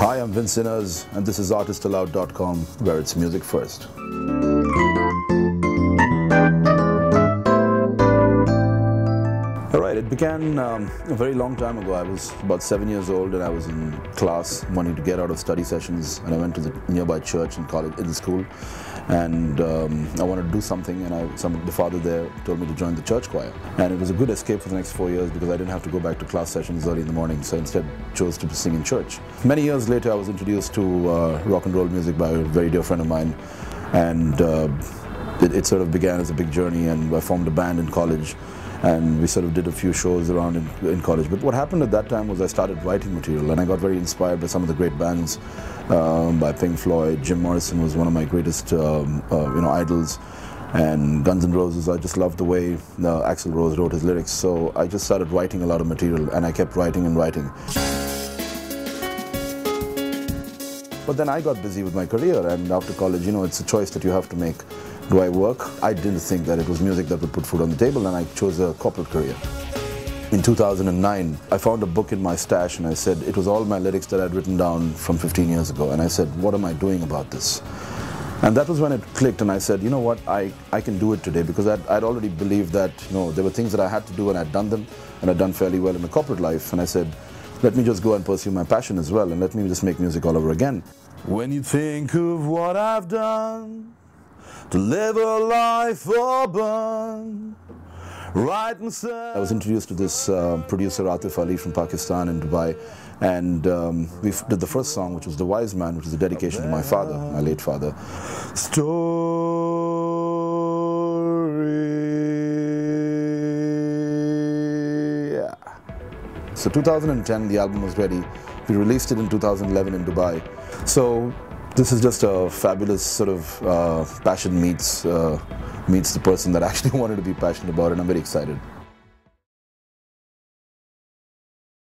Hi, I'm Vince Sinners, and this is ArtistAloud.com, where it's music first. Alright, it began a very long time ago. I was about 7 years old and I was in class wanting to get out of study sessions, and I went to the nearby church in college, in the school, and I wanted to do something, and the father there told me to join the church choir. And it was a good escape for the next 4 years because I didn't have to go back to class sessions early in the morning, so I instead chose to sing in church. Many years later I was introduced to rock and roll music by a very dear friend of mine, and it sort of began as a big journey, and I formed a band in college. And we sort of did a few shows around in college. But what happened at that time was I started writing material, and I got very inspired by some of the great bands, by Pink Floyd. Jim Morrison was one of my greatest idols, and Guns N' Roses. I just loved the way Axl Rose wrote his lyrics. So I just started writing a lot of material, and I kept writing and writing. But then I got busy with my career, and after college, it's a choice that you have to make. Do I work? I didn't think that it was music that would put food on the table, and I chose a corporate career. In 2009, I found a book in my stash, and I said, it was all my lyrics that I'd written down from 15 years ago, and I said, what am I doing about this? And that was when it clicked, and I said, you know what, I can do it today, because I'd already believed that there were things that I had to do, and I'd done them, and I'd done fairly well in the corporate life, and I said, let me just go and pursue my passion as well, and let me just make music all over again. When you think of what I've done, to live a life urban, right and say. I was introduced to this producer Atif Ali from Pakistan in Dubai, and we did the first song, which was The Wise Man, which is a dedication to my father, my late father. Story. Yeah. So 2010, the album was ready. We released it in 2011 in Dubai. So this is just a fabulous sort of passion meets the person that I actually wanted to be passionate about, and I'm very excited.